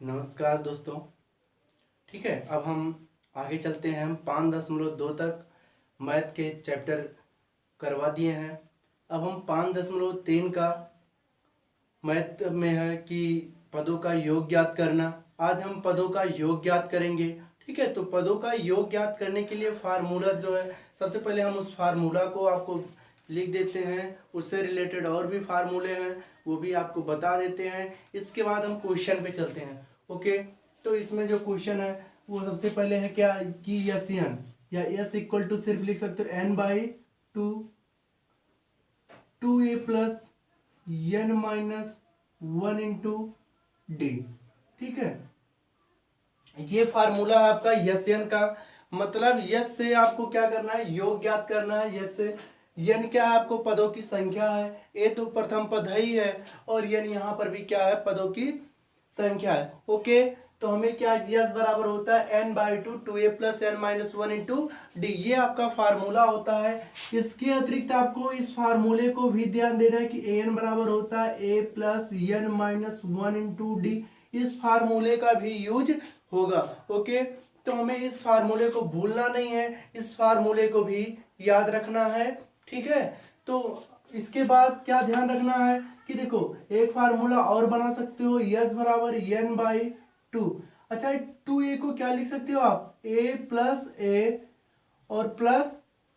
नमस्कार दोस्तों। ठीक है, अब हम आगे चलते हैं। हम 5.2 तक मैथ के चैप्टर करवा दिए हैं। अब हम 5.3 का मैथ में है कि पदों का योग ज्ञात करना। आज हम पदों का योग ज्ञात करेंगे। ठीक है, तो पदों का योग ज्ञात करने के लिए फार्मूला जो है, सबसे पहले हम उस फार्मूला को आपको लिख देते हैं। उससे रिलेटेड और भी फार्मूले हैं, वो भी आपको बता देते हैं। इसके बाद हम क्वेश्चन पे चलते हैं। ओके, तो इसमें जो क्वेश्चन है वो सबसे पहले है क्या कि यस एन या एस इक्वल टू सिर्फ लिख सकते हो n/2 2a plus n minus 1 into D. ठीक है, ये फार्मूला है आपका यस एन का। मतलब यस से आपको क्या करना है, योग ज्ञात करना है। यस से यन क्या है, आपको पदों की संख्या है। ए तो प्रथम पद ही है और यन यहाँ पर भी क्या है, पदों की संख्या है। ओके, तो हमें क्या यस बराबर होता है n/2 2a plus n minus 1 into D. ये आपका फार्मूला होता है। इसके अतिरिक्त आपको इस फार्मूले को भी ध्यान देना है कि an बराबर होता है a plus n minus 1 into D. इस फार्मूले का भी यूज होगा। ओके, तो हमें इस फार्मूले को भूलना नहीं है, इस फार्मूले को भी याद रखना है। ठीक है, तो इसके बाद क्या ध्यान रखना है कि देखो एक फार्मूला और बना सकते हो, यस बराबर n/2। अच्छा, 2a को क्या लिख सकते हो आप, a प्लस ए और प्लस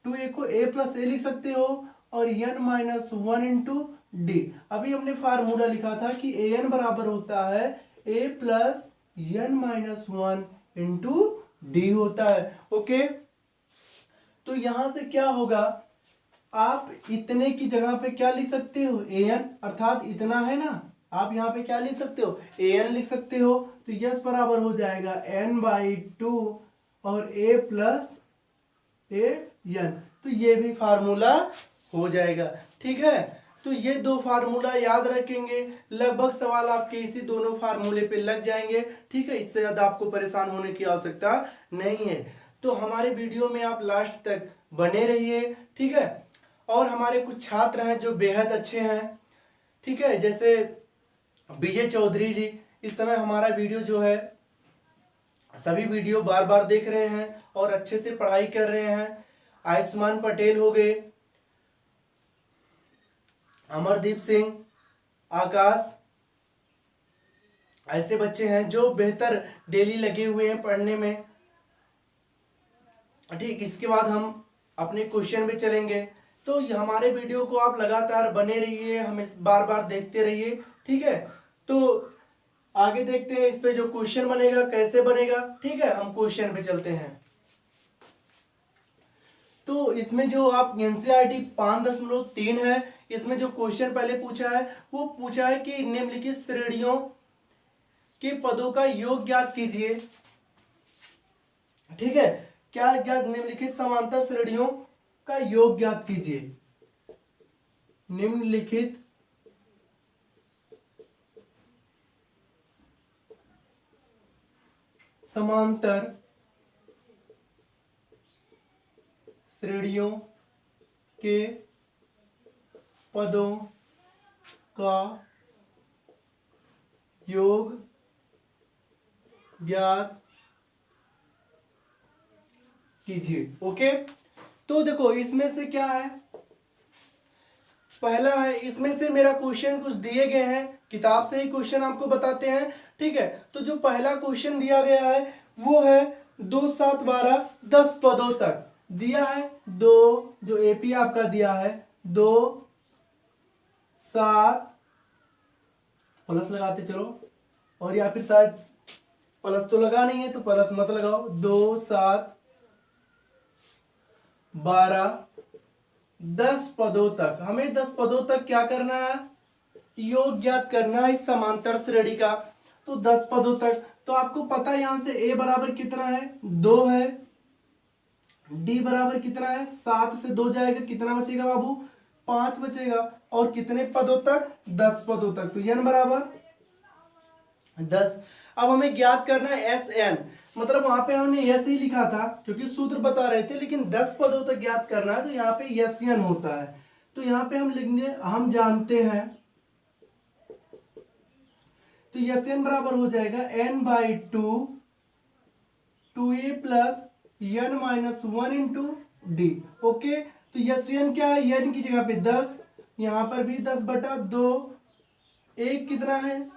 2a को a प्लस ए लिख सकते हो और n माइनस 1 इंटू डी। अभी हमने फार्मूला लिखा था कि an बराबर होता है a plus n minus 1 into D होता है। ओके, तो यहां से क्या होगा, आप इतने की जगह पे क्या लिख सकते हो, an, अर्थात इतना है ना, आप यहाँ पे क्या लिख सकते हो, an लिख सकते हो। तो यस बराबर हो जाएगा n/2 और a प्लस ए n। तो ये भी फार्मूला हो जाएगा। ठीक है, तो ये दो फार्मूला याद रखेंगे, लगभग सवाल आपके इसी दोनों फार्मूले पे लग जाएंगे। ठीक है, इससे ज्यादा आपको परेशान होने की आवश्यकता नहीं है। तो हमारे वीडियो में आप लास्ट तक बने रहिए। ठीक है, और हमारे कुछ छात्र हैं जो बेहद अच्छे हैं। ठीक है, जैसे विजय चौधरी जी, इस समय हमारा वीडियो जो है, सभी वीडियो बार बार देख रहे हैं और अच्छे से पढ़ाई कर रहे हैं। आयुष्मान पटेल हो गए, अमरदीप सिंह, आकाश, ऐसे बच्चे हैं जो बेहतर डेली लगे हुए हैं पढ़ने में। ठीक, इसके बाद हम अपने क्वेश्चन पे चलेंगे। तो हमारे वीडियो को आप लगातार बने रहिए, हमें बार बार देखते रहिए। ठीक है, तो आगे देखते हैं इस पे जो क्वेश्चन बनेगा कैसे बनेगा। ठीक है, हम क्वेश्चन पे चलते हैं। तो इसमें जो आप एनसीईआरटी 5.3 है, इसमें जो क्वेश्चन पहले पूछा है वो पूछा है कि निम्नलिखित श्रेणियों के पदों का योग ज्ञात कीजिए। ठीक है, क्या ज्ञात, निम्नलिखित समांतर श्रेणियों का योग ज्ञात कीजिए। निम्नलिखित समांतर श्रेणियों के पदों का योग ज्ञात कीजिए। ओके, तो देखो इसमें से क्या है, पहला है, इसमें से मेरा क्वेश्चन कुछ दिए गए हैं, किताब से ही क्वेश्चन आपको बताते हैं। ठीक है, तो जो पहला क्वेश्चन दिया गया है वो है 2 7 12 10 पदों तक दिया है। दो जो एपी आपका दिया है 2 7, प्लस लगाते चलो, और या फिर शायद प्लस तो लगा नहीं है तो प्लस मत लगाओ। 2 7 12 10 पदों तक, हमें 10 पदों तक क्या करना है, योग ज्ञात करना है इस समांतर श्रेणी का। तो 10 पदों तक, तो आपको पता है यहां से a बराबर कितना है, 2 है, d बराबर कितना है, 7 से 2 जाएगा, कितना बचेगा बाबू, 5 बचेगा। और कितने पदों तक, 10 पदों तक। तो n बराबर 10। अब हमें ज्ञात करना है एस एन, मतलब वहां पे हमने यस ही लिखा था क्योंकि सूत्र बता रहे थे, लेकिन 10 पदों तक ज्ञात करना है तो यहाँ पे यस एन होता है। तो यहाँ पे हम लिखेंगे, हम जानते हैं तो यस एन बराबर हो जाएगा n by two a plus n minus one into d. Okay, तो यस एन क्या है, एन की जगह पे 10, यहां पर भी 10/2, एक कितना है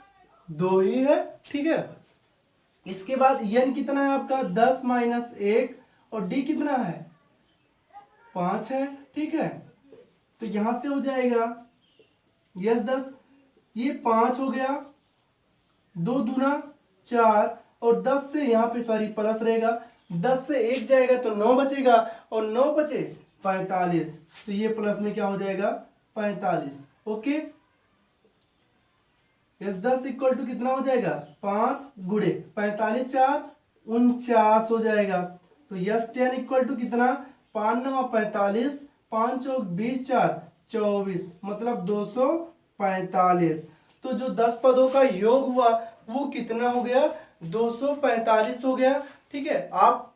2 ही है। ठीक है, इसके बाद एन कितना है आपका 10 माइनस 1 और डी कितना है 5 है। ठीक है, तो यहां से हो जाएगा यस 10, ये 5 हो गया, 2 दूना 4 और 10 से यहाँ पे सॉरी प्लस रहेगा, 10 से 1 जाएगा तो 9 बचेगा और 9 बचे 45, तो ये प्लस में क्या हो जाएगा 45। ओके, यस 10 इक्वल टू कितना हो जाएगा 5 गुणे 45 4 49 हो जाएगा। तो यस 10 इक्वल टू कितना 5 9 45, 5 चौक 20 4 24, मतलब 245। तो जो 10 पदों का योग हुआ वो कितना हो गया 245 हो गया। ठीक है, आप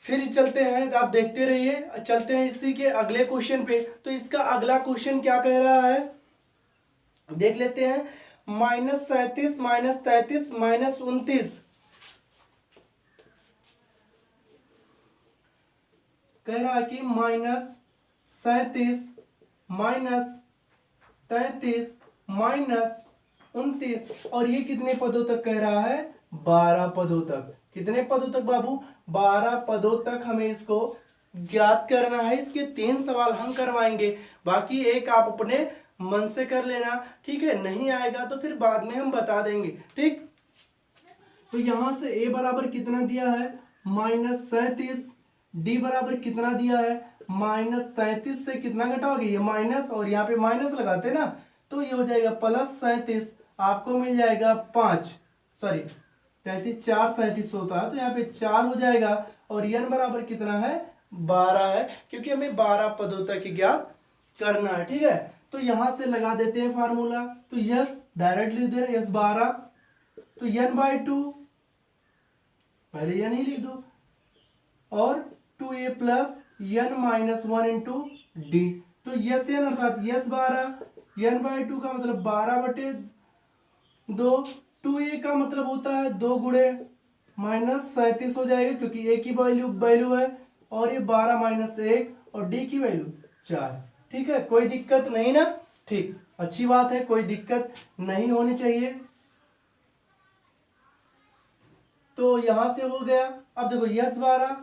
फिर चलते हैं, आप देखते रहिए, चलते हैं इसी के अगले क्वेश्चन पे। तो इसका अगला क्वेश्चन क्या कह रहा है देख लेते हैं। -37 -33 -29 कह रहा है कि -37 -33 -29 और ये कितने पदों तक कह रहा है 12 पदों तक। कितने पदों तक बाबू 12 पदों तक हमें इसको ज्ञात करना है। इसके 3 सवाल हम करवाएंगे, बाकी एक आप अपने मन से कर लेना। ठीक है, नहीं आएगा तो फिर बाद में हम बता देंगे। ठीक, तो यहां से a बराबर कितना दिया है -37, d बराबर कितना दिया है -33 से कितना घटाओगे ये माइनस और यहाँ पे माइनस लगाते ना, तो ये हो जाएगा +37, आपको मिल जाएगा 5, सॉरी 33 4 37 होता है तो यहाँ पे 4 हो जाएगा और n बराबर कितना है 12 है, क्योंकि हमें 12 पदों तक ज्ञात करना है। ठीक है, तो यहां से लगा देते हैं फार्मूला। तो यस डायरेक्ट लिख दे रहे यस 12, तो n/2 पहले n ही लिख दो और 2a plus n minus 1 into D. तो यस एन अर्थात यस 12, n/2 का मतलब 12/2, 2a का मतलब होता है 2 गुणे -37 हो जाएगा क्योंकि a की वैल्यू है और ये 12 माइनस 1 और d की वैल्यू 4। ठीक है, कोई दिक्कत नहीं ना। ठीक, अच्छी बात है, कोई दिक्कत नहीं होनी चाहिए। तो यहां से हो गया। अब देखो यस 12,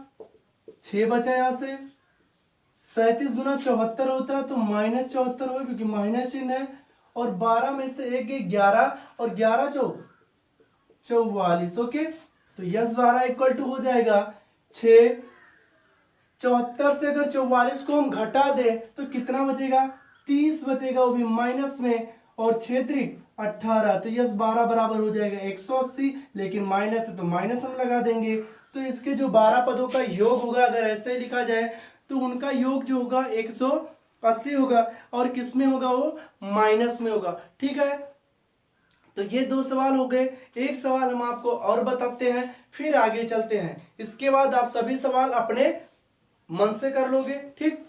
6 बचा यहां से, 37 गुना 74 होता है तो -74 होगा क्योंकि माइनस चिन्ह है, और 12 में से 1 गए 11 और 11 चौक 44। ओके, तो यस 12 इक्वल टू हो जाएगा 6, 74 से अगर 44 को हम घटा दे तो कितना बचेगा 30 बचेगा, वो भी माइनस में, और 6 त्रिक 18, तो यस 12 बराबर हो जाएगा 180, लेकिन माइनस है तो माइनस हम लगा देंगे। तो इसके जो 12 पदों का योग होगा अगर ऐसे ही लिखा जाए तो उनका योग जो होगा 180 होगा, और किस में होगा वो माइनस में होगा। ठीक है, तो ये 2 सवाल हो गए। एक सवाल हम आपको और बताते हैं फिर आगे चलते हैं, इसके बाद आप सभी सवाल अपने मन से कर लोगे। ठीक,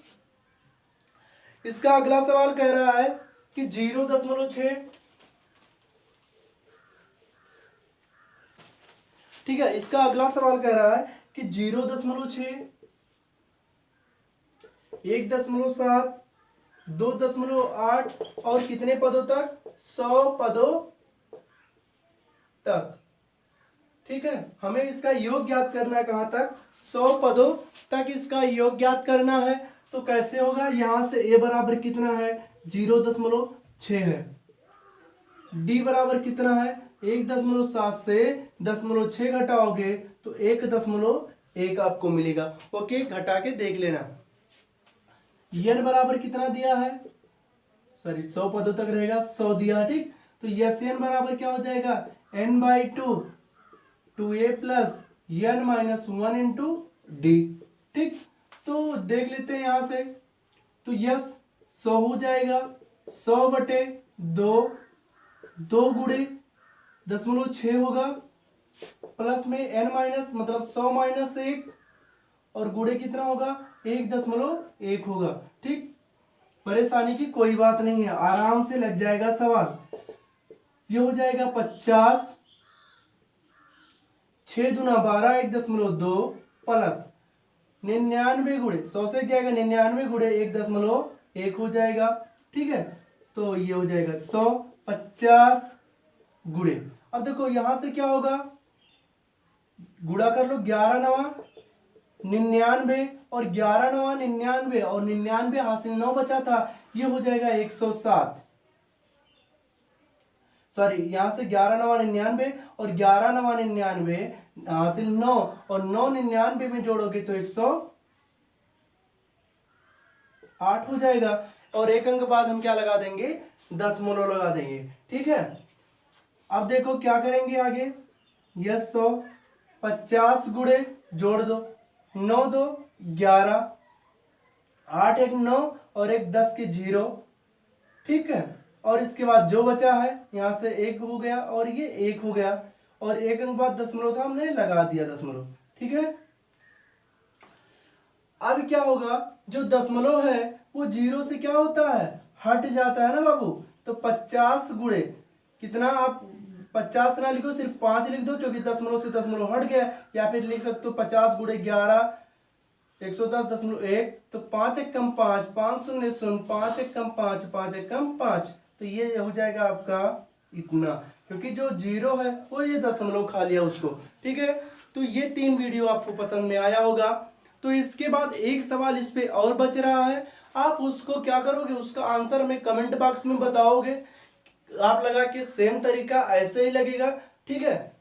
इसका अगला सवाल कह रहा है कि 0.6, ठीक है, इसका अगला सवाल कह रहा है कि 0.6, 1.7, 2.8 और कितने पदों तक 100 पदों तक। ठीक है, हमें इसका योग ज्ञात करना है कहां तक 100 पदों तक इसका योग ज्ञात करना है। तो कैसे होगा, यहां से a बराबर कितना है 0.6 है, d बराबर कितना है 1.7 से 0.6 घटाओगे तो 1.1 आपको मिलेगा। ओके, घटा के देख लेना। n बराबर कितना दिया है, सॉरी 100 पदों तक रहेगा 100 दिया। ठीक, तो यस n बराबर क्या हो जाएगा n/2, 2a plus n minus 1 into D. ठीक, तो देख लेते हैं यहां से, तो यस 100 हो जाएगा 100/2, 2 गुणे 0.6 होगा, प्लस में n माइनस मतलब 100 माइनस 1 और गुणे कितना होगा 1.1 होगा। ठीक, परेशानी की कोई बात नहीं है, आराम से लग जाएगा सवाल। ये हो जाएगा 50, 6 दूना 12, 1.2 प्लस 99 गुणे 100 से जाएगा 99 गुणे 1.1 हो जाएगा। ठीक है, तो ये हो जाएगा 150 गुणे। अब देखो यहां से क्या होगा, गुणा कर लो, 11 नवा 99 और 11 नवा 99 और 99 हासिल 9 बचा था, ये हो जाएगा 107। सॉरी, यहां से 11 नवा 99 और 11 नवा 99 हासिल 9 और 9 99 में जोड़ोगे तो 108 हो जाएगा। और एक अंक बाद हम क्या लगा देंगे, दशमलव लगा देंगे। ठीक है, अब देखो क्या करेंगे आगे, यह 150 गुणे जोड़ दो, 9 2 11, 8 1 9 और 1 10 के 0। ठीक है, और इसके बाद जो बचा है यहां से 1 हो गया और ये 1 हो गया, और एक अंक बाद दशमलव था, हमने लगा दिया दशमलव। ठीक है, अब क्या होगा, जो दशमलव है वो 0 से क्या होता है, हट जाता है ना बाबू। तो 50 गुणे कितना, आप 50 ना लिखो, सिर्फ 5 लिख दो, क्योंकि दशमलव से दशमलव हट गया। या फिर लिख सकते हो 50 गुणे 11 110.1, तो 5 1 कम 5 5 0 0 5 1 कम 5 5 1 कम 5, तो ये हो जाएगा आपका इतना, क्योंकि जो 0 है वो ये दशमलव खा लिया उसको। ठीक है, तो ये 3 वीडियो आपको पसंद में आया होगा। तो इसके बाद एक सवाल इस पे और बच रहा है, आप उसको क्या करोगे, उसका आंसर हमें कमेंट बॉक्स में बताओगे। आप लगा के सेम तरीका ऐसे ही लगेगा। ठीक है,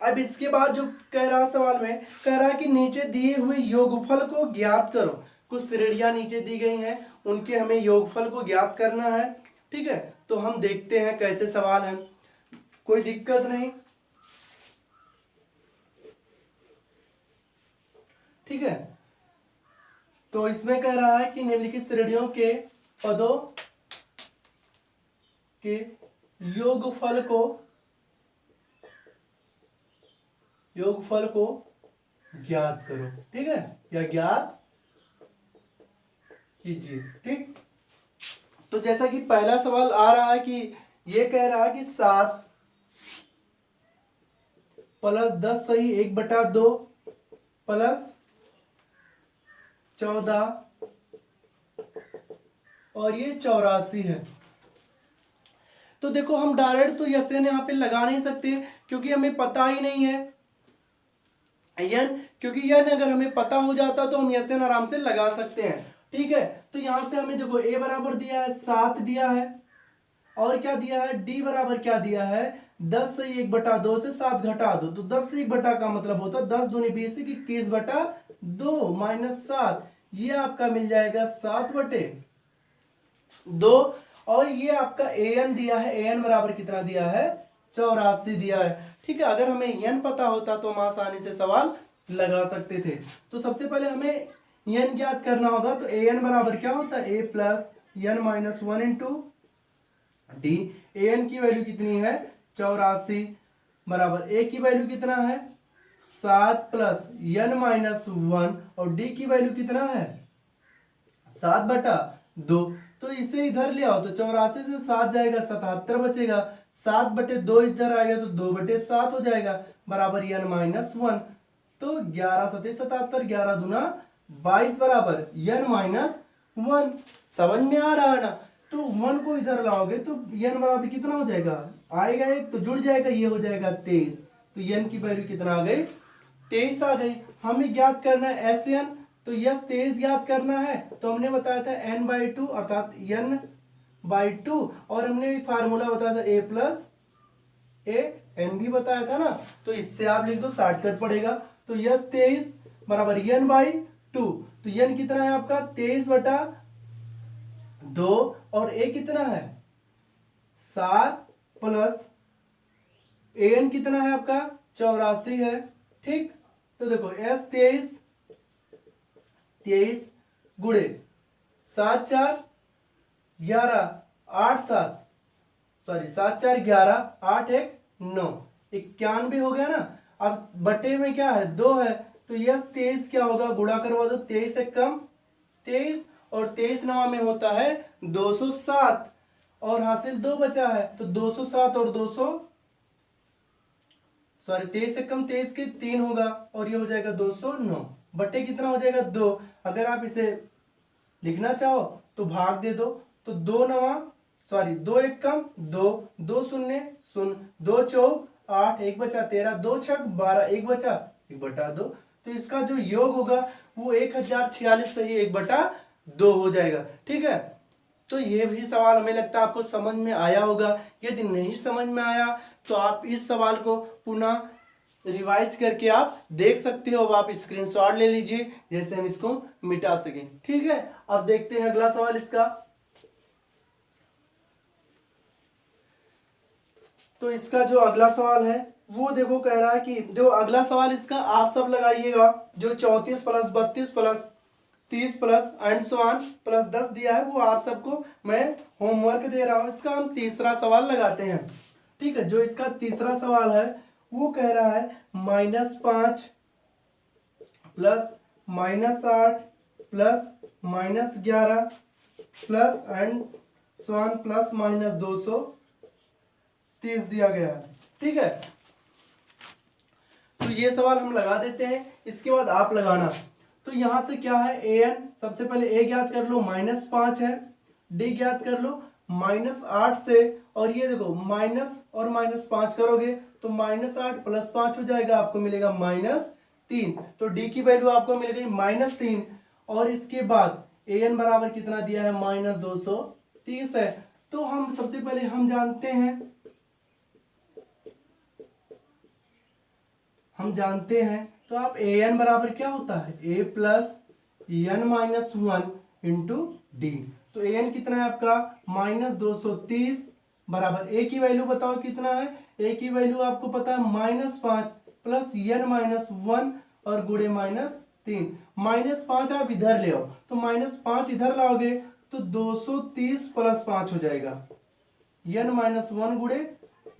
अब इसके बाद जो कह रहा सवाल में कह रहा है कि नीचे दिए हुए योगफल को ज्ञात करो। कुछ श्रेणियां नीचे दी गई हैं, उनके हमें योगफल को ज्ञात करना है। ठीक है, तो हम देखते हैं कैसे सवाल है, कोई दिक्कत नहीं। ठीक है, तो इसमें कह रहा है कि निम्नलिखित श्रेणियों के पदों के योगफल को ज्ञात करो। ठीक है, या ज्ञात कीजिए। ठीक, तो जैसा कि पहला सवाल आ रहा है कि ये कह रहा है कि 7 प्लस 10 सही 1/2 प्लस 14 और ये 84 है। तो देखो हम डायरेक्ट तो यन यहाँ पे लगा नहीं सकते, क्योंकि हमें पता ही नहीं है यन, क्योंकि यन अगर हमें पता हो जाता तो हम यन आराम से लगा सकते हैं। ठीक है, तो यहां से हमें देखो a बराबर दिया है 7 दिया है, और क्या दिया है, d बराबर क्या दिया है 10 से 1/2 से 7 घटा दो, तो 10 से 1 का मतलब होता है 10 दूनी 20 21/2 माइनस 7, ये आपका मिल जाएगा 7/2। और ये आपका an दिया है, an बराबर कितना दिया है 84 दिया है। ठीक है, अगर हमें n पता होता तो हम आसानी से सवाल लगा सकते थे। तो सबसे पहले हमें n ज्ञात करना होगा, तो an बराबर क्या होता है a plus n minus 1 into D. an की वैल्यू कितनी है 84, बराबर a की वैल्यू कितना है 7 प्लस n माइनस 1, और d की वैल्यू कितना है 7/2। तो इसे इधर ले आओ, तो 84 से 7 जाएगा 77 बचेगा, 7/2 इधर आएगा तो 2/7 हो जाएगा, बराबर n माइनस 1। तो 11 7 77, 11 दूना 22 बराबर n माइनस 1। समझ में आ रहा है ना। तो 1 को इधर लाओगे तो n बराबर कितना हो जाएगा, आएगा एक तो जुड़ जाएगा, ये हो जाएगा 23। तो n की वैल्यू कितना आ गई 23 आ गई। हमें ज्ञात करना है SN, तो यस 23 ज्ञात करना है, तो हमने बताया था n/2 अर्थात n/2, और हमने भी फार्मूला बताया था a प्लस a n भी बताया था ना। तो इससे आप लिख दो, शॉर्टकट पड़ेगा। तो यस 23 बराबर n/2, तो n कितना है आपका 23/2, और a कितना है 7 प्लस an कितना है आपका 84 है। ठीक, तो देखो s 23 गुणे 7 4 11 8 7, सॉरी 7 4 11 8 1 9, 91 हो गया ना। अब बटे में क्या है 2 है, तो यस 23 क्या होगा, गुणा करवा दो, 23 1 कम 23, और 23 9 में होता है 207, और हासिल 2 बचा है, तो 207 और 23 से कम 23 के 3 होगा और ये हो जाएगा 209 बटे कितना हो जाएगा 2। अगर आप इसे लिखना चाहो तो भाग दे दो, तो 2 एक कम 2, 2 शून्य 0, 2 चौक 8, 1 बचा 13, 2 छक 12, 1 बचा 1/2। तो इसका जो योग होगा वो 1046 से ही 1/2 हो जाएगा। ठीक है, तो ये भी सवाल हमें लगता है आपको समझ में आया होगा। यदि नहीं समझ में आया तो आप इस सवाल को पुनः रिवाइज करके आप देख सकते हो। अब आप स्क्रीनशॉट ले लीजिए जैसे हम इसको मिटा सकें। ठीक है, अब देखते हैं अगला सवाल इसका। तो इसका जो अगला सवाल है वो देखो कह रहा है कि जो अगला सवाल इसका आप सब लगाइएगा, जो 34 + 32 + 30 plus and so on plus 10 दिया है वो आप सबको मैं होमवर्क दे रहा हूं। इसका हम तीसरा सवाल लगाते हैं। ठीक है, जो इसका तीसरा सवाल है वो कह रहा है -5 plus -8 plus -11 plus and so on plus -230 दिया गया है। ठीक है, तो ये सवाल हम लगा देते हैं, इसके बाद आप लगाना। तो यहां से क्या है an, सबसे पहले a ज्ञात कर लो -5 है, d ज्ञात कर लो -8 से, और ये देखो माइनस और -5 करोगे तो -8 + 5 हो जाएगा, आपको मिलेगा -3। तो d की वैल्यू आपको मिल गई -3। और इसके बाद an बराबर कितना दिया है -230 है। तो हम सबसे पहले हम जानते हैं तो आप an बराबर क्या होता है a + n-1 इंटू डी। तो an कितना है आपका -230 बराबर a की वैल्यू बताओ कितना है, a की वैल्यू आपको पता है -5 प्लस n-1 और गुणे -3। -5 आप इधर ले आओ तो -5 इधर लाओगे तो 230 + 5 हो जाएगा, n-1 गुणे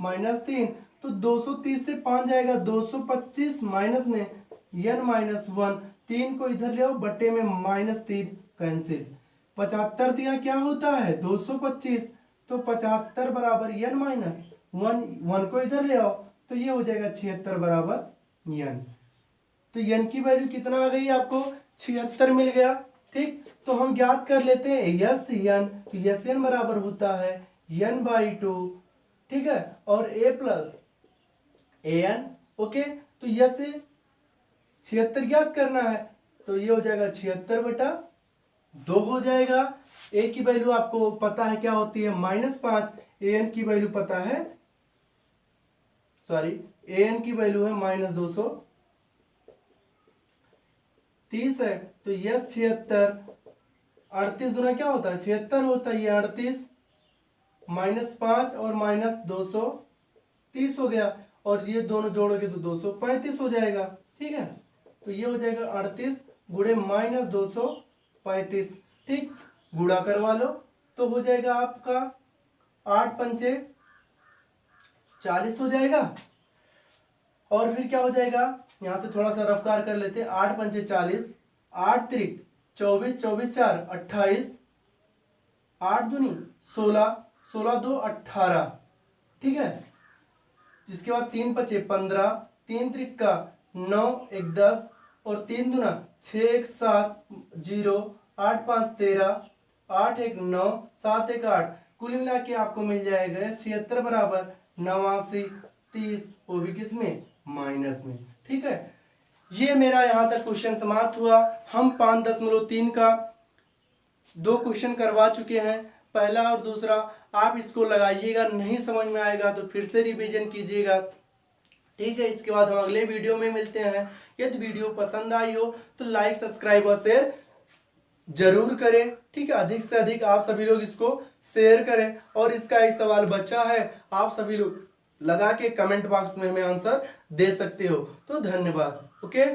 -3। तो 230 से 5 जाएगा 225 माइनस में n-1, 3 को इधर ले आओ बटे में -3 कैंसिल। 75 दिया क्या होता है 225, तो 75 बराबर n-1 को इधर ले आओ तो ये हो जाएगा 76 बराबर n। तो n की वैल्यू कितना आ गई आपको 76 मिल गया। ठीक, तो हम ज्ञात कर लेते हैं Sn, तो Sn बराबर होता है n/2। ठीक है, और a + an। ओके, तो यह से 76 ज्ञात करना है तो ये हो जाएगा 76/2 हो जाएगा। a की वैल्यू आपको पता है क्या होती है -5, an की वैल्यू पता है, an की वैल्यू है -230 है। तो यस 76, 38 दूना क्या होता है 76 होता है, ये 38 -5 और -230 हो गया, और ये दोनों जोड़ोगे तो 235 हो जाएगा। ठीक है, तो ये हो जाएगा 38 गुणे -235। ठीक, गुणा करवा लो तो हो जाएगा आपका 8 पंचे 40 हो जाएगा। और फिर क्या हो जाएगा, यहां से थोड़ा सा रफ्तार कर लेते हैं, 8 पंचे 40, 8 त्रिक 24, 24 4 28, 8 दूनी 16, 16 2 18। ठीक है, जिसके बाद 3 पचे 15, 3 त्रिक का 9 1 10 और 3 दूना 6 1 7 0, 8 5 13, 8 1 9 7 1 8। कुल मिला के आपको मिल जाएगा 76 बराबर 89 30, वो भी किसमें माइनस में। ठीक है, ये मेरा यहाँ तक क्वेश्चन समाप्त हुआ। हम 5.3 का 2 क्वेश्चन करवा चुके हैं, पहला और दूसरा। आप इसको लगाइएगा, नहीं समझ में आएगा तो फिर से रिवीजन कीजिएगा। ठीक है, इसके बाद हम अगले वीडियो में मिलते हैं। यदि वीडियो पसंद आई हो तो लाइक सब्सक्राइब और शेयर जरूर करें। ठीक है, अधिक से अधिक आप सभी लोग इसको शेयर करें। और इसका एक सवाल बचा है, आप सभी लोग लगा के कमेंट बॉक्स में हमें आंसर दे सकते हो। तो धन्यवाद। ओके।